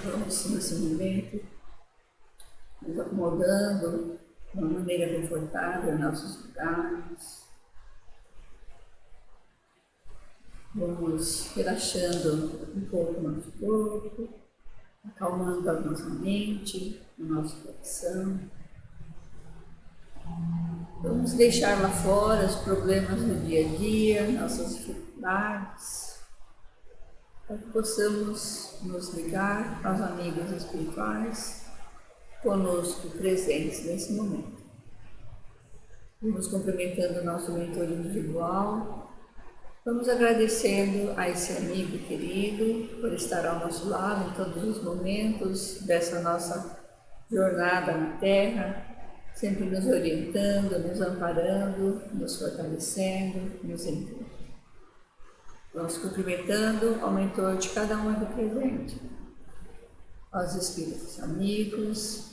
Vamos, nesse momento, nos acomodando de uma maneira confortável em nossos lugares. Vamos relaxando um pouco o nosso corpo, acalmando a nossa mente, o nosso coração. Vamos deixar lá fora os problemas do dia a dia, nossas dificuldades, para que possamos nos ligar aos amigos espirituais conosco presentes nesse momento. Vamos cumprimentando o nosso mentor individual, vamos agradecendo a esse amigo querido por estar ao nosso lado em todos os momentos dessa nossa jornada na Terra, sempre nos orientando, nos amparando, nos fortalecendo, nos enviando. Vamos cumprimentando ao mentor de cada um aqui presente, aos espíritos amigos,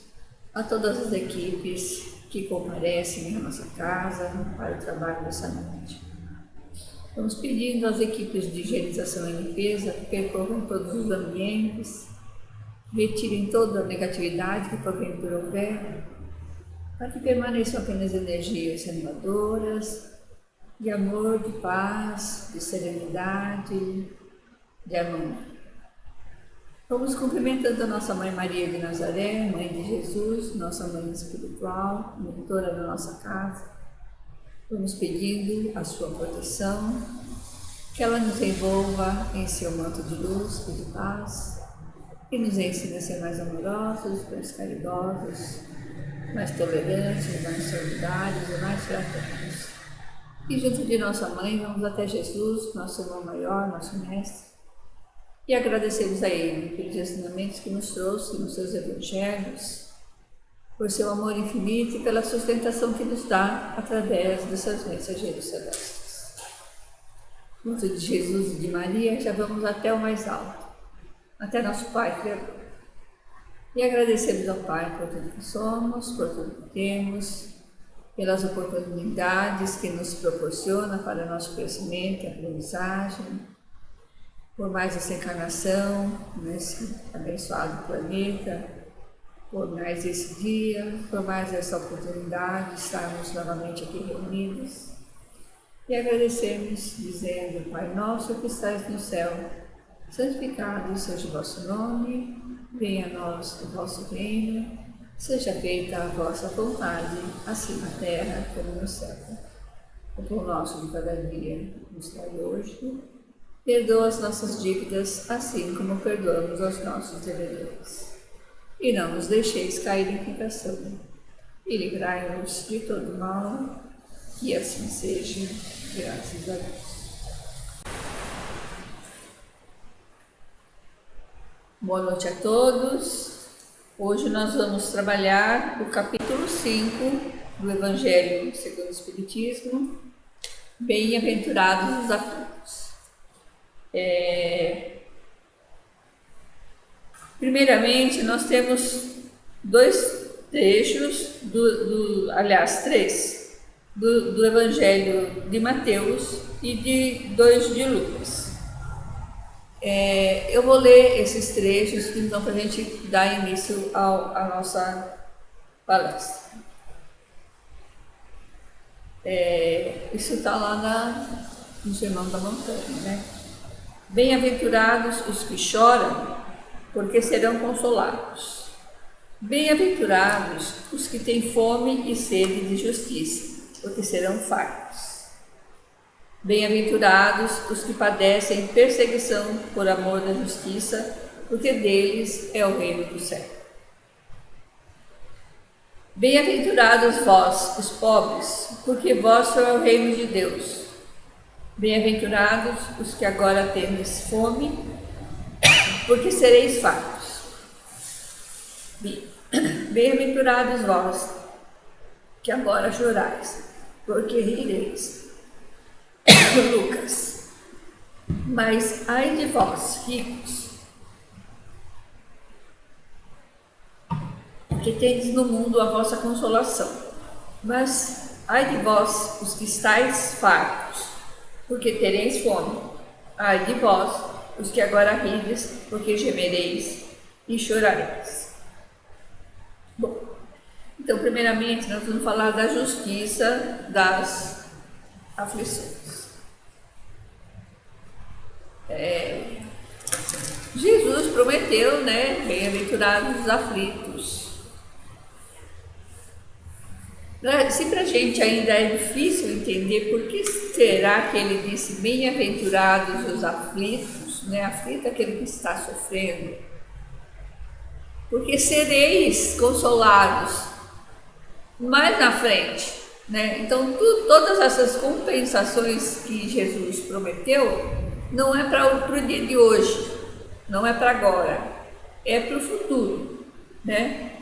a todas as equipes que comparecem à nossa casa para o trabalho dessa noite. Vamos pedindo às equipes de higienização e limpeza que percorram todos os ambientes, retirem toda a negatividade que porventura houver, para que permaneçam apenas energias animadoras, de amor, de paz, de serenidade, de harmonia. Vamos cumprimentando a nossa Mãe Maria de Nazaré, Mãe de Jesus, nossa Mãe espiritual, mentora da nossa casa. Vamos pedindo a sua proteção, que ela nos envolva em seu manto de luz e de paz, e nos ensine a ser mais amorosos, mais caridosos, mais tolerantes, mais solidários e mais fraternos. E junto de nossa Mãe, vamos até Jesus, nosso irmão maior, nosso mestre, e agradecemos a Ele pelos ensinamentos que nos trouxe nos seus evangelhos, por seu amor infinito e pela sustentação que nos dá através dessas mensageiros celestes. Junto de Jesus e de Maria, já vamos até o mais alto, até nosso Pai Criador. E agradecemos ao Pai por tudo que somos, por tudo que temos, pelas oportunidades que nos proporciona para nosso crescimento e aprendizagem, por mais essa encarnação nesse abençoado planeta, por mais esse dia, por mais essa oportunidade de estarmos novamente aqui reunidos. E agradecemos dizendo: Pai nosso que estais no céu, santificado seja o vosso nome, venha a nós o vosso reino, seja feita a vossa vontade, assim na terra como no céu. O pão nosso de cada dia nos dai hoje. Perdoa as nossas dívidas, assim como perdoamos aos nossos devedores. E não nos deixeis cair em tentação, e livrai-nos de todo mal, que assim seja, graças a Deus. Boa noite a todos. Hoje nós vamos trabalhar o capítulo 5 do Evangelho segundo o Espiritismo, Bem-aventurados os aflitos. Primeiramente, nós temos dois trechos, três, do Evangelho de Mateus e de 2 de Lucas. Eu vou ler esses trechos, então, para a gente dar início à nossa palestra. Isso está lá no Sermão da Montanha, né? Bem-aventurados os que choram, porque serão consolados. Bem-aventurados os que têm fome e sede de justiça, porque serão fartos. Bem-aventurados os que padecem perseguição por amor da justiça, porque deles é o reino do céu. Bem-aventurados vós, os pobres, porque vosso é o reino de Deus. Bem-aventurados os que agora tendes fome, porque sereis fartos. Bem-aventurados vós, que agora chorais, porque rireis. Lucas. Mas ai de vós, ricos, que tendes no mundo a vossa consolação. Mas ai de vós, os que estáis fartos, porque tereis fome. Ai de vós, os que agora rides, porque gemereis. e chorareis. Bom, então, primeiramente, nós vamos falar da justiça das aflições. Jesus prometeu, né? Bem-aventurados os aflitos. Se para a gente ainda é difícil entender por que será que ele disse bem-aventurados os aflitos, né? Aflito é aquele que está sofrendo. Porque sereis consolados mais na frente, né? Então, todas essas compensações que Jesus prometeu não é para o dia de hoje, não é para agora, é para o futuro, né?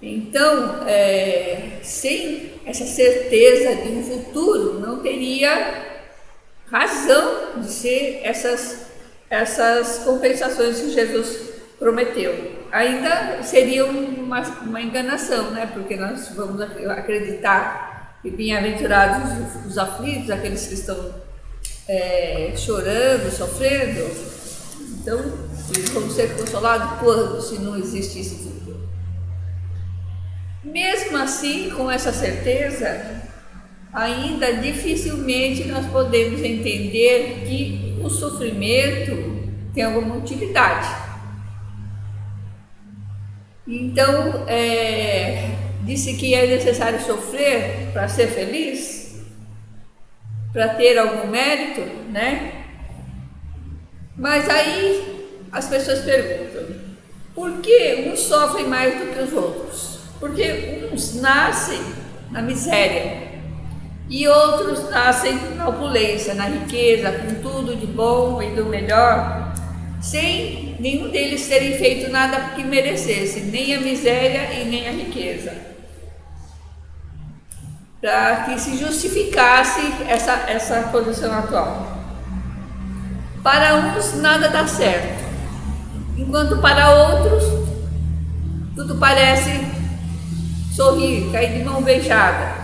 Então, sem essa certeza de um futuro, não teria razão de ser essas compensações que Jesus prometeu. Ainda seria uma enganação, né? Porque nós vamos acreditar que bem-aventurados os aflitos, aqueles que estão chorando, sofrendo. Então, eles vão ser consolados quando, se não existisse futuro? Mesmo assim, com essa certeza, ainda dificilmente nós podemos entender que o sofrimento tem alguma utilidade. Então, disse que é necessário sofrer para ser feliz, para ter algum mérito, né? Mas aí as pessoas perguntam, por que uns sofrem mais do que os outros? Porque uns nascem na miséria e outros nascem na opulência, na riqueza, com tudo de bom e do melhor, sem nenhum deles terem feito nada que merecesse, nem a miséria e nem a riqueza, para que se justificasse essa condição atual. Para uns nada dá certo, enquanto para outros tudo parece sorrir, cair de mão beijada.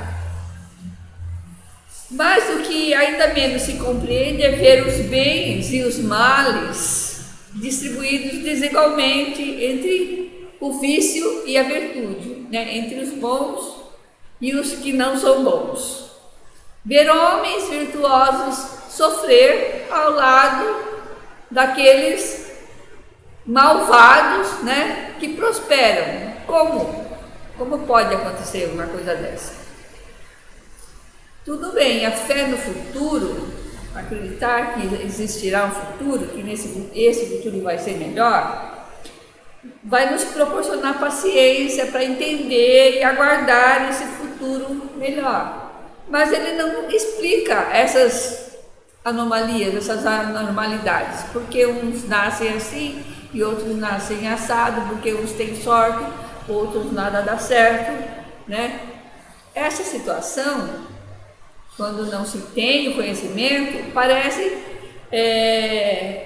Mas o que ainda menos se compreende é ver os bens e os males distribuídos desigualmente entre o vício e a virtude, né? Entre os bons e os que não são bons. Ver homens virtuosos sofrer ao lado daqueles malvados, né? Que prosperam. Como pode acontecer uma coisa dessa? Tudo bem, a fé no futuro, acreditar que existirá um futuro, que esse futuro vai ser melhor, vai nos proporcionar paciência para entender e aguardar esse futuro melhor. Mas ele não explica essas anomalias, essas anormalidades, porque uns nascem assim e outros nascem assado, porque uns têm sorte, outros nada dá certo, né? Essa situação, quando não se tem o conhecimento, parece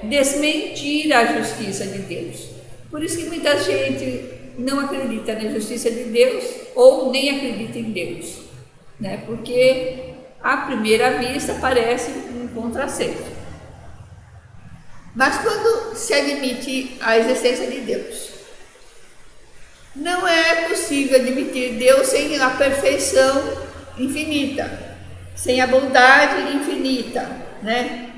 desmentir a justiça de Deus. Por isso que muita gente não acredita na justiça de Deus ou nem acredita em Deus, né? Porque à primeira vista parece um contrassenso. Mas quando se admite a existência de Deus, não é possível admitir Deus sem a perfeição infinita, sem a bondade infinita, né?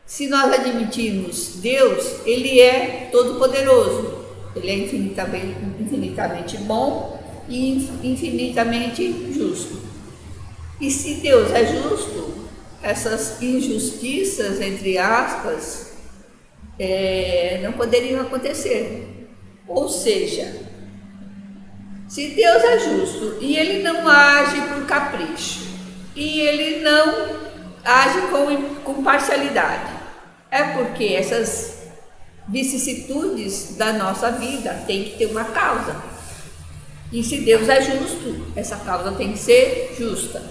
Se nós admitirmos Deus, Ele é todo-poderoso, Ele é infinitamente bom e infinitamente justo. E se Deus é justo, essas injustiças, entre aspas, não poderiam acontecer. Ou seja, se Deus é justo e Ele não age por capricho, e Ele não age com parcialidade, é porque essas vicissitudes da nossa vida têm que ter uma causa. E se Deus é justo, essa causa tem que ser justa.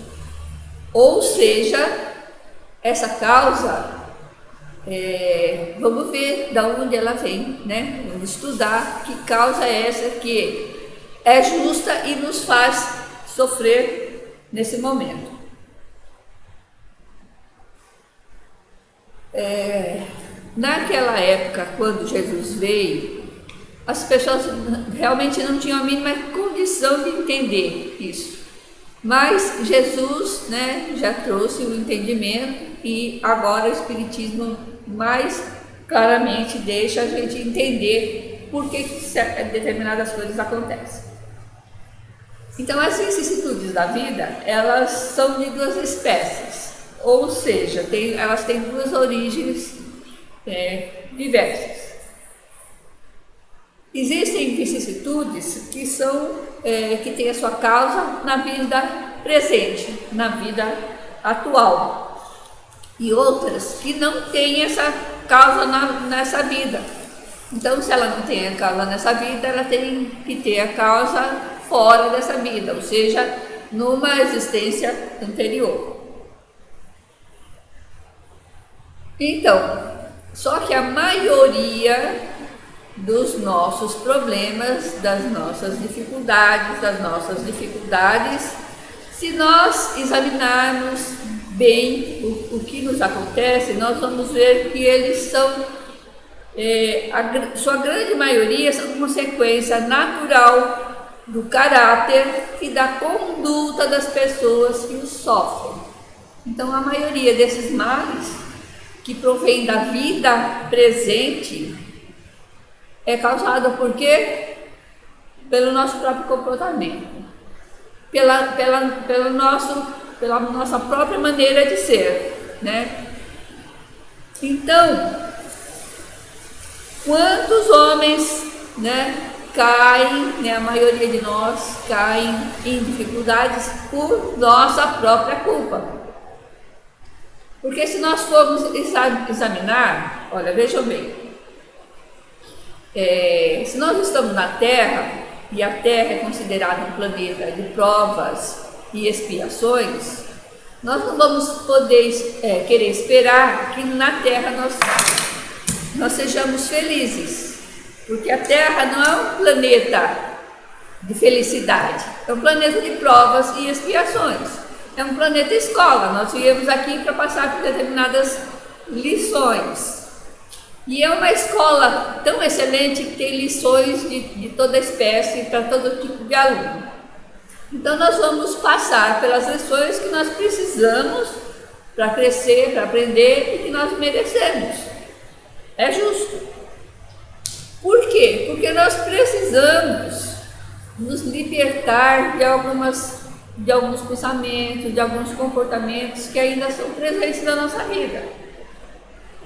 Ou seja, essa causa, vamos ver de onde ela vem, né? Vamos estudar que causa é essa que é justa e nos faz sofrer nesse momento. Naquela época, quando Jesus veio, as pessoas realmente não tinham a mínima condição de entender isso. Mas Jesus, né, já trouxe o entendimento e agora o Espiritismo mais claramente deixa a gente entender por que determinadas coisas acontecem. Então, as vicissitudes da vida, elas são de duas espécies, ou seja, elas têm duas origens diversas. Existem vicissitudes que que têm a sua causa na vida presente, na vida atual, e outras que não têm essa causa nessa vida. Então, se ela não tem a causa nessa vida, ela tem que ter a causa fora dessa vida, ou seja, numa existência anterior. Então, só que a maioria dos nossos problemas, das nossas dificuldades, se nós examinarmos bem o que nos acontece, nós vamos ver que eles são, sua grande maioria, são consequência natural do caráter e da conduta das pessoas que os sofrem. Então, a maioria desses males que provém da vida presente é causada por quê? Pelo nosso próprio comportamento, pela nossa própria maneira de ser, né? Então, quantos homens, né, caem, né, a maioria de nós caem em dificuldades por nossa própria culpa. Porque se nós formos examinar, olha, vejam bem, se nós estamos na Terra, e a Terra é considerada um planeta de provas e expiações, nós não vamos poder querer esperar que na Terra nós sejamos felizes, porque a Terra não é um planeta de felicidade, é um planeta de provas e expiações, é um planeta escola. Nós viemos aqui para passar por determinadas lições. E é uma escola tão excelente que tem lições de toda espécie, para todo tipo de aluno. Então, nós vamos passar pelas lições que nós precisamos para crescer, para aprender e que nós merecemos. É justo. Por quê? Porque nós precisamos nos libertar de alguns pensamentos, de alguns comportamentos que ainda são presentes na nossa vida.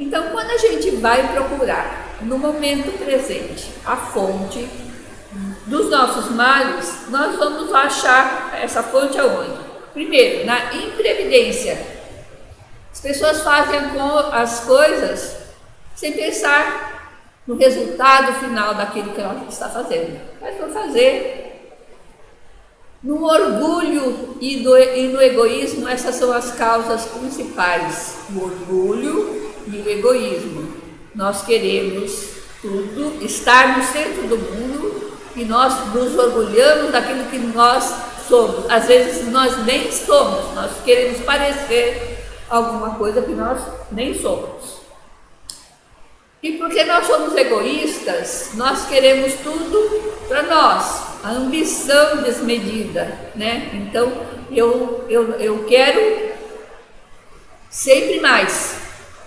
Então, quando a gente vai procurar, no momento presente, a fonte dos nossos males, nós vamos achar essa fonte aonde? Primeiro, na imprevidência. As pessoas fazem as coisas sem pensar no resultado final daquilo que ela está fazendo. Mas vão fazer. No orgulho e no egoísmo, essas são as causas principais. O orgulho e o egoísmo. Nós queremos tudo, estar no centro do mundo e nós nos orgulhamos daquilo que nós somos. Às vezes nós nem somos, nós queremos parecer alguma coisa que nós nem somos. E porque nós somos egoístas, nós queremos tudo para nós, a ambição desmedida, né? Então eu quero sempre mais.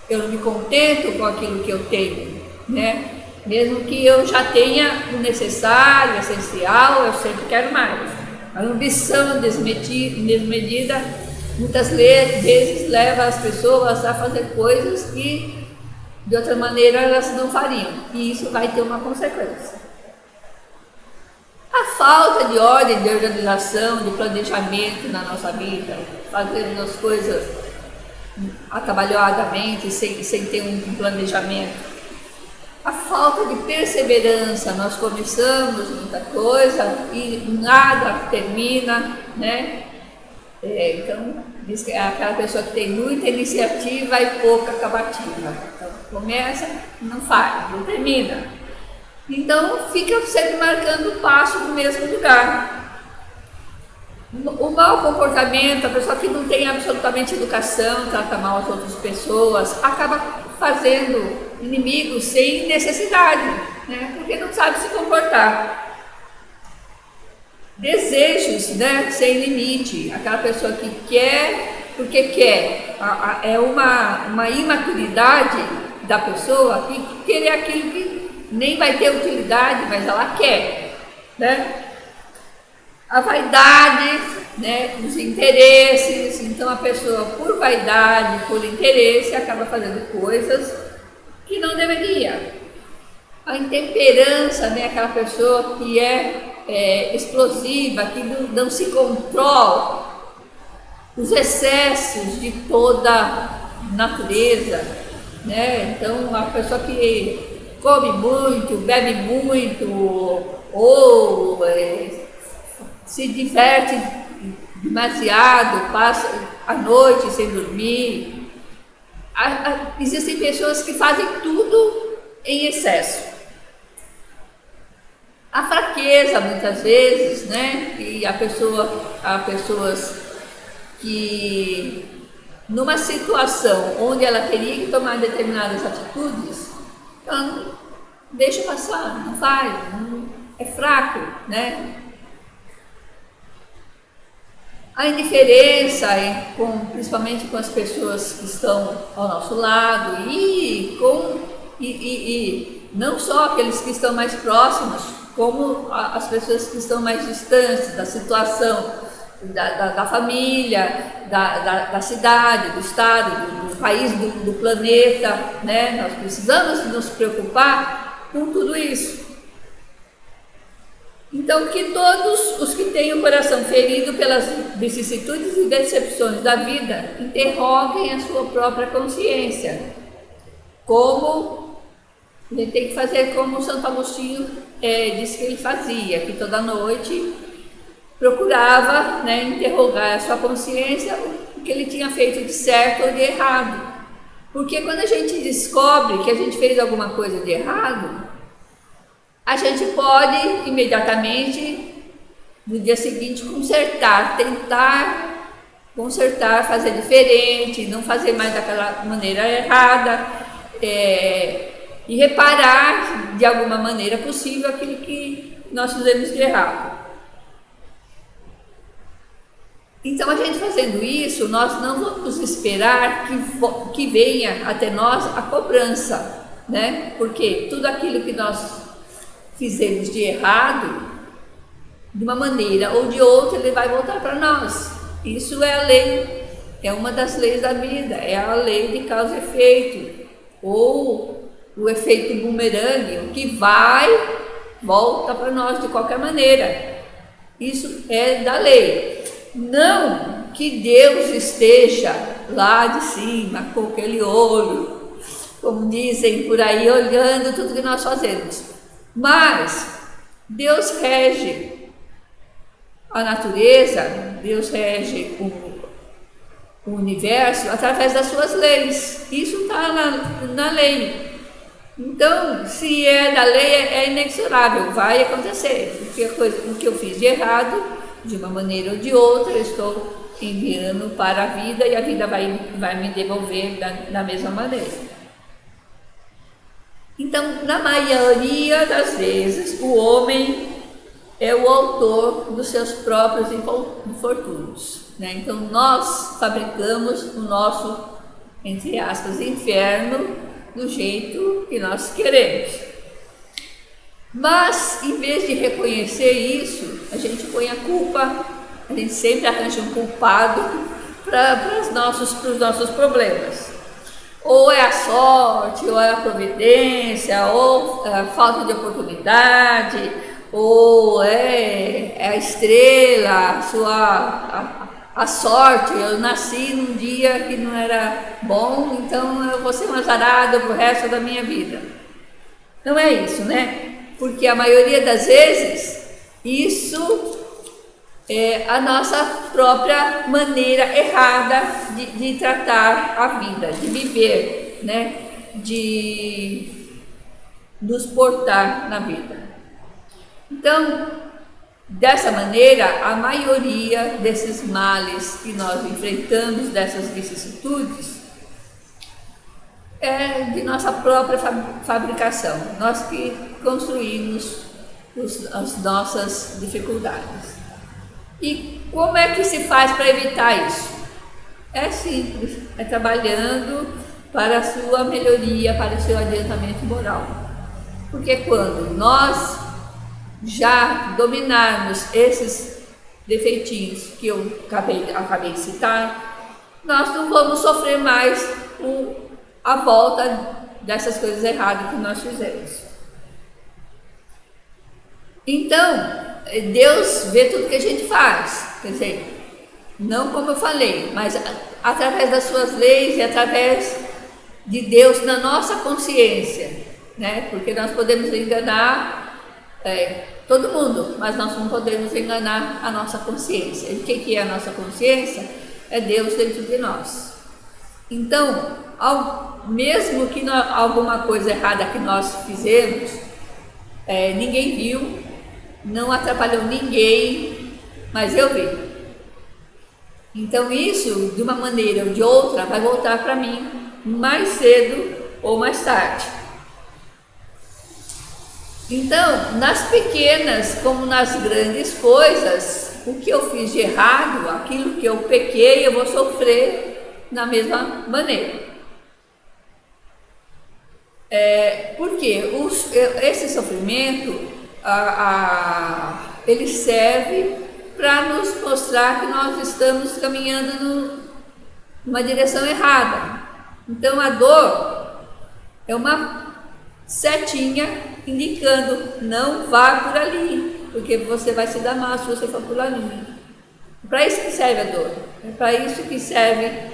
Eu não me contento com aquilo que eu tenho, né? Mesmo que eu já tenha o necessário, o essencial, eu sempre quero mais. A ambição desmedida muitas vezes leva as pessoas a fazer coisas que de outra maneira elas não fariam, e isso vai ter uma consequência. A falta de ordem, de organização, de planejamento na nossa vida, fazendo as coisas atabalhoadamente, sem ter um planejamento. A falta de perseverança, nós começamos muita coisa e nada termina, né? Então, diz que é aquela pessoa que tem muita iniciativa e pouca acabativa. Então, começa, não faz, não termina. Então, fica sempre marcando o passo no mesmo lugar. O mau comportamento, a pessoa que não tem absolutamente educação, trata mal as outras pessoas, acaba fazendo inimigos sem necessidade. né? Porque não sabe se comportar. Desejos, né, sem limite, aquela pessoa que quer porque quer, é uma imaturidade da pessoa que querer aquilo que nem vai ter utilidade, mas ela quer, né? A vaidade, né, os interesses, então a pessoa por vaidade, por interesse, acaba fazendo coisas que não deveria. A intemperança, né, aquela pessoa que é explosiva, que não se controla, os excessos de toda natureza, né? Então a pessoa que come muito, bebe muito, ou se diverte demasiado, passa a noite sem dormir. Existem pessoas que fazem tudo em excesso. A fraqueza, muitas vezes, né? E há pessoas que, numa situação onde ela teria que tomar determinadas atitudes, ela não deixa passar, não faz, é fraco, né? A indiferença, principalmente com as pessoas que estão ao nosso lado e não só aqueles que estão mais próximos, como as pessoas que estão mais distantes da situação, da família, da cidade, do estado, do país, do planeta, né? Nós precisamos nos preocupar com tudo isso. Então, que todos os que têm o coração ferido pelas vicissitudes e decepções da vida interroguem a sua própria consciência. Como a gente tem que fazer como Santo Agostinho disse que ele fazia, que toda noite procurava, né, interrogar a sua consciência o que ele tinha feito de certo ou de errado. Porque quando a gente descobre que a gente fez alguma coisa de errado, a gente pode imediatamente, no dia seguinte, tentar consertar, fazer diferente, não fazer mais daquela maneira errada, e reparar de alguma maneira possível aquilo que nós fizemos de errado. Então, a gente fazendo isso, nós não vamos esperar que venha até nós a cobrança, né? Porque tudo aquilo que nós fizemos de errado, de uma maneira ou de outra, ele vai voltar para nós. Isso é a lei, é uma das leis da vida, é a lei de causa e efeito, ou o efeito bumerangue, o que volta para nós de qualquer maneira. Isso é da lei. Não que Deus esteja lá de cima com aquele olho, como dizem por aí, olhando tudo que nós fazemos. Mas Deus rege a natureza, Deus rege o universo através das suas leis. Isso está na lei. Então, se é da lei, é inexorável, vai acontecer. Porque o que eu fiz de errado, de uma maneira ou de outra, eu estou enviando para a vida e a vida vai me devolver da mesma maneira. Então, na maioria das vezes, o homem é o autor dos seus próprios infortúnios, né? Então, nós fabricamos o nosso, entre aspas, inferno do jeito que nós queremos. Mas, em vez de reconhecer isso, a gente põe a culpa, a gente sempre arranja um culpado para os nossos problemas. Ou é a sorte, ou é a providência, ou a falta de oportunidade, ou é a estrela, a sorte. Eu nasci num dia que não era bom, então eu vou ser um azarado pro resto da minha vida. Não é isso, né? Porque a maioria das vezes, isso é a nossa própria maneira errada de tratar a vida, de viver, né? De nos portar na vida. Então, dessa maneira, a maioria desses males que nós enfrentamos, dessas vicissitudes, é de nossa própria fabricação, nós que construímos as nossas dificuldades. E como é que se faz para evitar isso? É simples, é trabalhando para a sua melhoria, para o seu adiantamento moral. Porque quando nós já dominarmos esses defeitinhos que eu acabei de citar, nós não vamos sofrer mais a volta dessas coisas erradas que nós fizemos. Então, Deus vê tudo que a gente faz, quer dizer, não como eu falei, mas através das suas leis e através de Deus na nossa consciência, né? Porque nós podemos enganar todo mundo, mas nós não podemos enganar a nossa consciência. E o que é a nossa consciência? É Deus dentro de nós. Então, mesmo que alguma coisa errada que nós fizemos, ninguém viu, não atrapalhou ninguém, mas eu vi. Então isso, de uma maneira ou de outra, vai voltar para mim mais cedo ou mais tarde. Então, nas pequenas como nas grandes coisas, o que eu fiz de errado, aquilo que eu pequei, eu vou sofrer da mesma maneira. Porque esse sofrimento ele serve para nos mostrar que nós estamos caminhando numa direção errada. Então a dor é uma setinha indicando: não vá por ali, porque você vai se dar mal se você for por ali. É para isso que serve a dor, é para isso que servem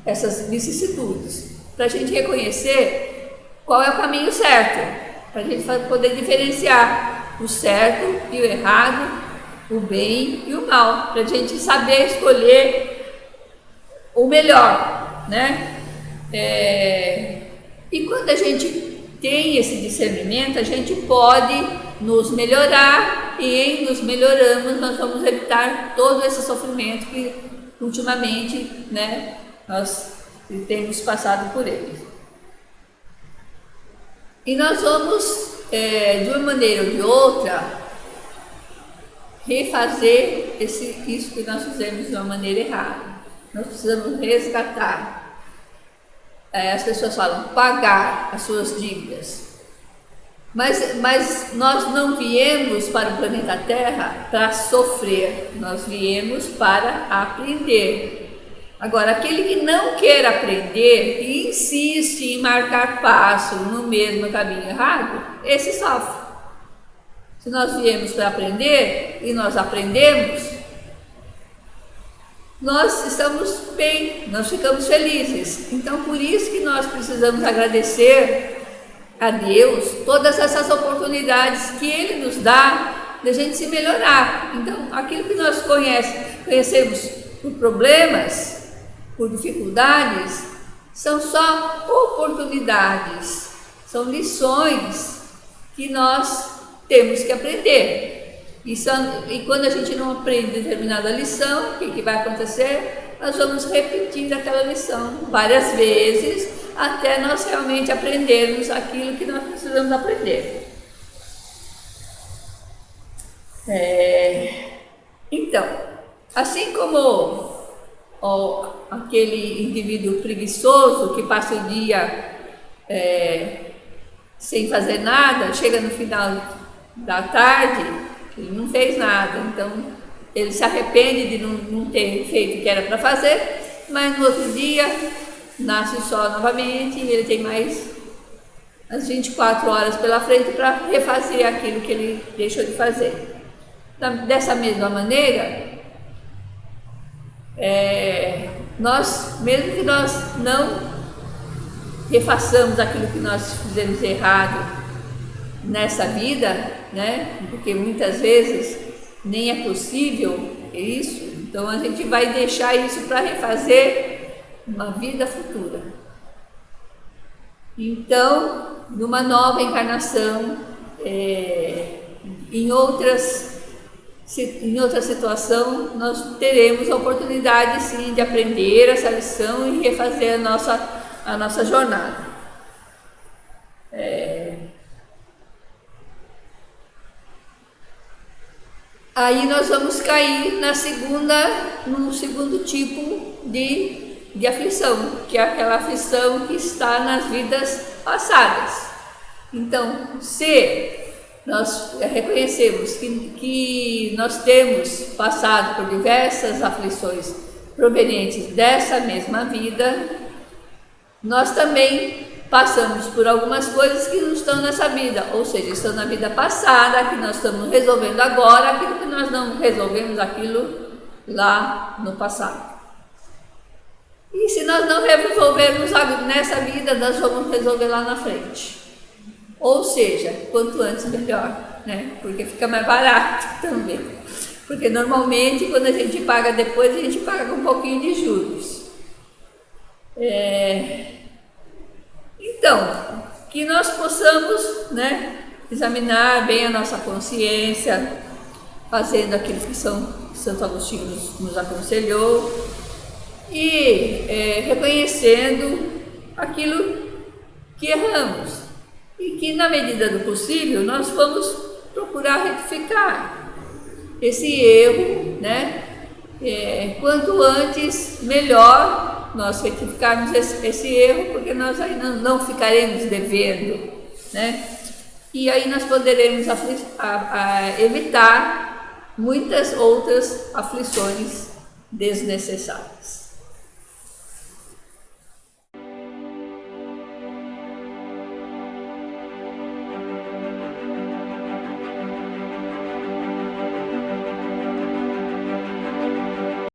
essas vicissitudes, para a gente reconhecer qual é o caminho certo, para a gente poder diferenciar o certo e o errado, o bem e o mal, para a gente saber escolher o melhor, né? E quando a gente tem esse discernimento, a gente pode nos melhorar, e em nos melhoramos nós vamos evitar todo esse sofrimento que ultimamente, né, nós temos passado por ele. E nós vamos, de uma maneira ou de outra, refazer isso que nós fizemos de uma maneira errada. Nós precisamos resgatar. As pessoas falam pagar as suas dívidas. Mas nós não viemos para o planeta Terra para sofrer, nós viemos para aprender. Agora, aquele que não quer aprender, que insiste em marcar passo no mesmo caminho errado, esse sofre. Se nós viemos para aprender e nós aprendemos, nós estamos bem, nós ficamos felizes. Então, por isso que nós precisamos agradecer a Deus todas essas oportunidades que Ele nos dá de a gente se melhorar. Então, aquilo que nós conhecemos por problemas, por dificuldades, são só oportunidades, são lições que nós temos que aprender. E quando a gente não aprende determinada lição, o que vai acontecer? Nós vamos repetir aquela lição várias vezes, até nós realmente aprendermos aquilo que nós precisamos aprender. Então, assim como aquele indivíduo preguiçoso que passa o dia sem fazer nada, chega no final da tarde, ele não fez nada, então ele se arrepende de não ter feito o que era para fazer, mas no outro dia nasce o sol novamente e ele tem mais as 24 horas pela frente para refazer aquilo que ele deixou de fazer. Dessa mesma maneira, mesmo que nós não refaçamos aquilo que nós fizemos errado nessa vida, né? Porque muitas vezes nem é possível isso, então a gente vai deixar isso para refazer uma vida futura. Então, numa nova encarnação, em outra situação, nós teremos a oportunidade sim de aprender essa lição e refazer a nossa jornada. aí nós vamos cair no segundo tipo de aflição, que é aquela aflição que está nas vidas passadas. Então, se nós reconhecemos que nós temos passado por diversas aflições provenientes dessa mesma vida, nós também passamos por algumas coisas que não estão nessa vida, ou seja, estão na vida passada, que nós estamos resolvendo agora, aquilo que nós não resolvemos aquilo lá no passado. E se nós não resolvermos nessa vida, nós vamos resolver lá na frente. Ou seja, quanto antes melhor, né? Porque fica mais barato também. Porque normalmente quando a gente paga depois, a gente paga com um pouquinho de juros. Então, que nós possamos, né, examinar bem a nossa consciência, fazendo aquilo que Santo Agostinho nos aconselhou, e reconhecendo aquilo que erramos, e que na medida do possível nós vamos procurar retificar esse erro, né? Quanto antes melhor nós retificarmos esse erro, porque nós aí não ficaremos devendo, né? E aí nós poderemos evitar muitas outras aflições desnecessárias.